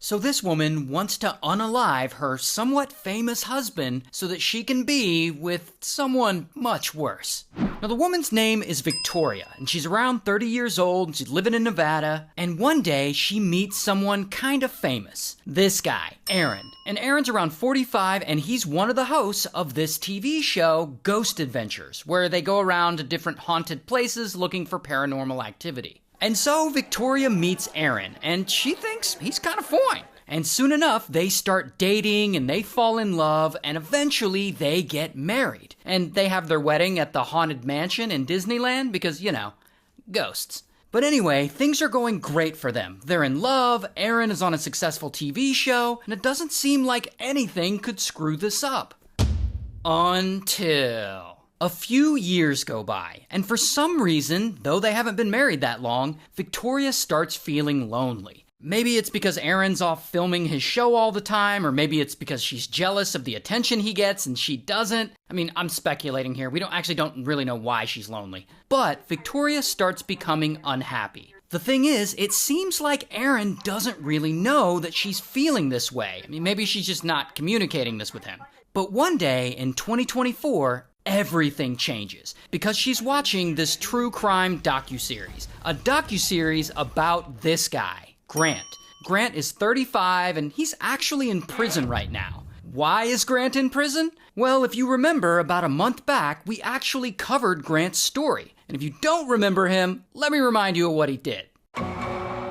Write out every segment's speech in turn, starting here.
So this woman wants to unalive her somewhat famous husband so that she can be with someone much worse. Now the woman's name is Victoria, and she's around 30 years old, and she's living in Nevada, and one day she meets someone kind of famous. This guy, Aaron. And Aaron's around 45, and he's one of the hosts of this TV show, Ghost Adventures, where they go around to different haunted places looking for paranormal activity. And so Victoria meets Aaron, and she thinks he's kind of fine. And soon enough, they start dating, and they fall in love, and eventually they get married. And they have their wedding at the Haunted Mansion in Disneyland because, you know, ghosts. But anyway, things are going great for them. They're in love, Aaron is on a successful TV show, and it doesn't seem like anything could screw this up. Until a few years go by, and for some reason, though they haven't been married that long, Victoria starts feeling lonely. Maybe it's because Aaron's off filming his show all the time, or maybe it's because she's jealous of the attention he gets and she doesn't. I mean, I'm speculating here. We don't really know why she's lonely. But Victoria starts becoming unhappy. The thing is, it seems like Aaron doesn't really know that she's feeling this way. I mean, maybe she's just not communicating this with him. But one day in 2024, everything changes because she's watching this true crime docuseries. A docuseries about this guy, Grant. Grant is 35 and he's actually in prison right now. Why is Grant in prison? Well, if you remember, about a month back, we actually covered Grant's story. And if you don't remember him, let me remind you of what he did.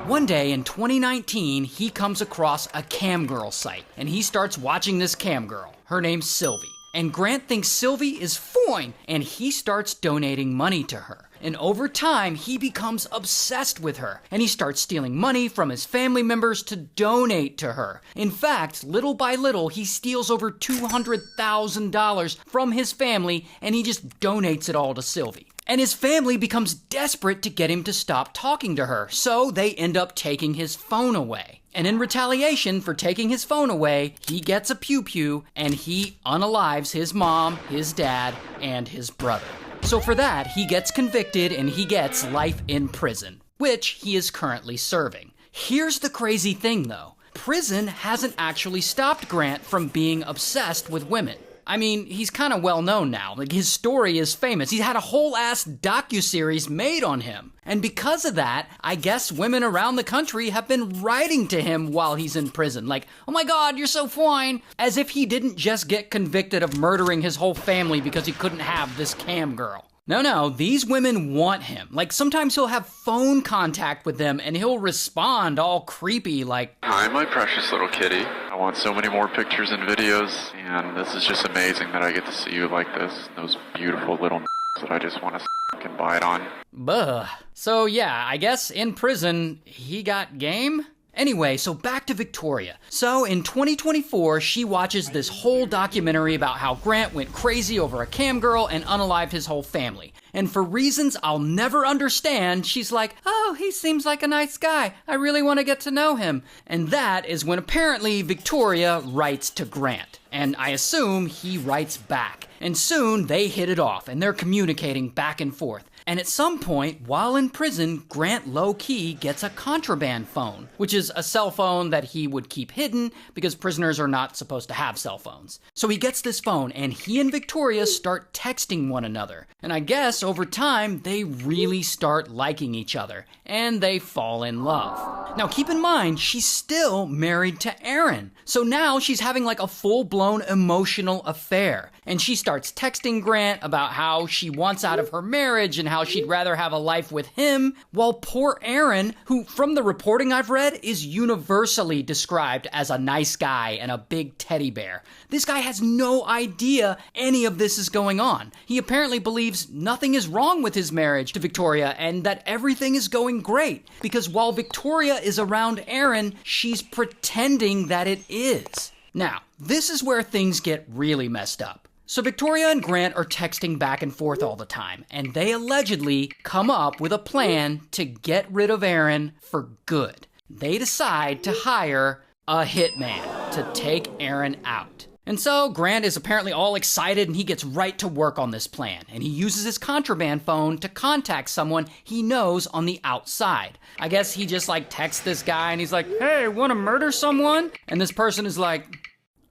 One day in 2019, he comes across a cam girl site and he starts watching this cam girl. Her name's Sylvie. And Grant thinks Sylvie is fine, and he starts donating money to her. And over time, he becomes obsessed with her, and he starts stealing money from his family members to donate to her. In fact, little by little, he steals over $200,000 from his family, and he just donates it all to Sylvie. And his family becomes desperate to get him to stop talking to her, so they end up taking his phone away. And in retaliation for taking his phone away, he gets a pew-pew and he unalives his mom, his dad, and his brother. So for that, he gets convicted and he gets life in prison, which he is currently serving. Here's the crazy thing though. Prison hasn't actually stopped Grant from being obsessed with women. I mean, he's kind of well known now. Like, his story is famous. He's had a whole ass docuseries made on him. And because of that, I guess women around the country have been writing to him while he's in prison. Like, oh my God, you're so fine. As if he didn't just get convicted of murdering his whole family because he couldn't have this cam girl. No, these women want him. Like, sometimes he'll have phone contact with them and he'll respond all creepy like, "Hi, my precious little kitty. I want so many more pictures and videos, and this is just amazing that I get to see you like this. Those beautiful little that I just want to fucking bite on." Buh. So yeah, I guess in prison, he got game? Anyway, so back to Victoria. So in 2024, she watches this whole documentary about how Grant went crazy over a cam girl and unalived his whole family. And for reasons I'll never understand, she's like, oh, he seems like a nice guy. I really want to get to know him. And that is when apparently Victoria writes to Grant. And I assume he writes back. And soon they hit it off and they're communicating back and forth. And at some point, while in prison, Grant low-key gets a contraband phone, which is a cell phone that he would keep hidden because prisoners are not supposed to have cell phones. So he gets this phone, and he and Victoria start texting one another. And I guess over time, they really start liking each other, and they fall in love. Now keep in mind, she's still married to Aaron. So now she's having like a full-blown emotional affair. And she starts texting Grant about how she wants out of her marriage and how she'd rather have a life with him, while poor Aaron, who from the reporting I've read is universally described as a nice guy and a big teddy bear. This guy has no idea any of this is going on. He apparently believes nothing is wrong with his marriage to Victoria and that everything is going great, because while Victoria is around Aaron, she's pretending that it is. Now, this is where things get really messed up. So Victoria and Grant are texting back and forth all the time, and they allegedly come up with a plan to get rid of Aaron for good. They decide to hire a hitman to take Aaron out. And so Grant is apparently all excited and he gets right to work on this plan. And he uses his contraband phone to contact someone he knows on the outside. I guess he just texts this guy and he's like, "Hey, wanna murder someone?" And this person is like,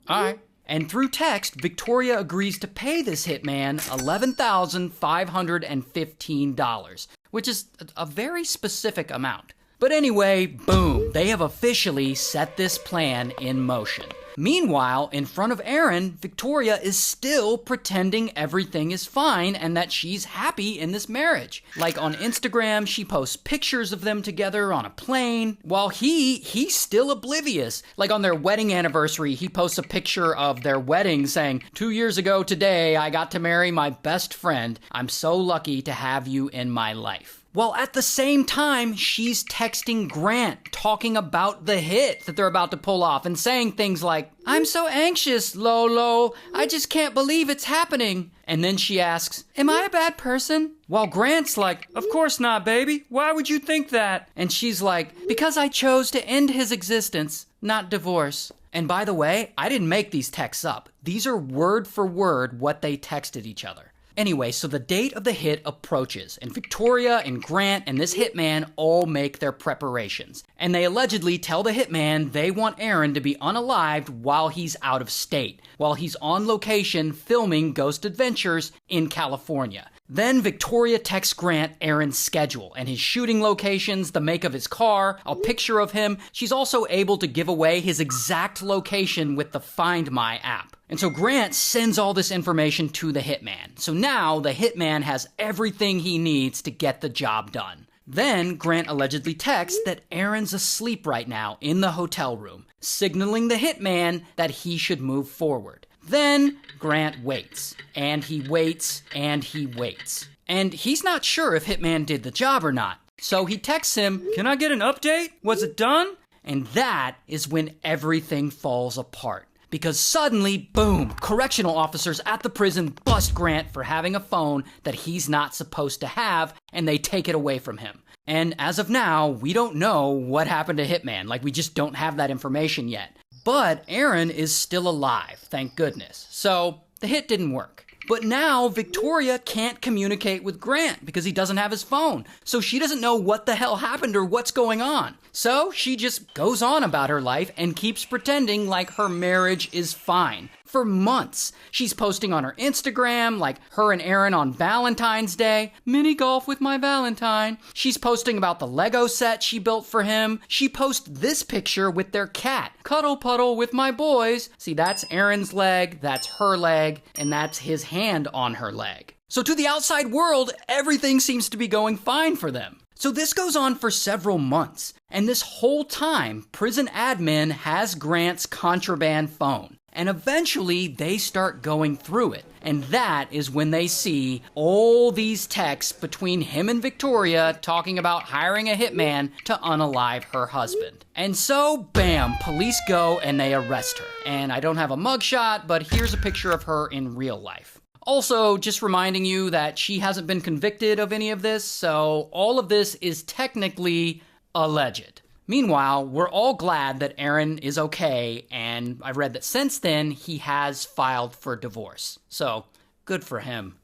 "All right." And through text, Victoria agrees to pay this hitman $11,515, which is a very specific amount. But anyway, boom, they have officially set this plan in motion. Meanwhile, in front of Aaron, Victoria is still pretending everything is fine and that she's happy in this marriage. Like on Instagram, she posts pictures of them together on a plane, while he's still oblivious. Like on their wedding anniversary, he posts a picture of their wedding saying, "2 years ago today, I got to marry my best friend. I'm so lucky to have you in my life." While at the same time, she's texting Grant, talking about the hit that they're about to pull off and saying things like, "I'm so anxious, Lolo. I just can't believe it's happening." And then she asks, "Am I a bad person?" While Grant's like, "Of course not, baby. Why would you think that?" And she's like, "Because I chose to end his existence, not divorce." And by the way, I didn't make these texts up. These are word for word what they texted each other. Anyway, so the date of the hit approaches, and Victoria and Grant and this hitman all make their preparations. And they allegedly tell the hitman they want Aaron to be unalived while he's out of state, while he's on location filming Ghost Adventures in California. Then Victoria texts Grant Aaron's schedule and his shooting locations, the make of his car, a picture of him. She's also able to give away his exact location with the Find My app. And so Grant sends all this information to the hitman. So now the hitman has everything he needs to get the job done. Then Grant allegedly texts that Aaron's asleep right now in the hotel room, signaling the hitman that he should move forward. Then Grant waits, and he waits, and he waits. And he's not sure if Hitman did the job or not. So he texts him, "Can I get an update? Was it done?" And that is when everything falls apart. Because suddenly, boom, correctional officers at the prison bust Grant for having a phone that he's not supposed to have, and they take it away from him. And as of now, we don't know what happened to Hitman. We just don't have that information yet. But Aaron is still alive, thank goodness. So the hit didn't work. But now Victoria can't communicate with Grant because he doesn't have his phone. So she doesn't know what the hell happened or what's going on. So she just goes on about her life and keeps pretending like her marriage is fine. For months, she's posting on her Instagram, like her and Aaron on Valentine's Day, "Mini golf with my Valentine." She's posting about the Lego set she built for him. She posts this picture with their cat, "Cuddle puddle with my boys." See, that's Aaron's leg, that's her leg, and that's his hand on her leg. So to the outside world, everything seems to be going fine for them. So this goes on for several months, and this whole time, prison admin has Grant's contraband phone. And eventually, they start going through it. And that is when they see all these texts between him and Victoria talking about hiring a hitman to unalive her husband. And so, bam, police go and they arrest her. And I don't have a mugshot, but here's a picture of her in real life. Also, just reminding you that she hasn't been convicted of any of this, so all of this is technically alleged. Meanwhile, we're all glad that Aaron is okay, and I've read that since then, he has filed for divorce. So, good for him.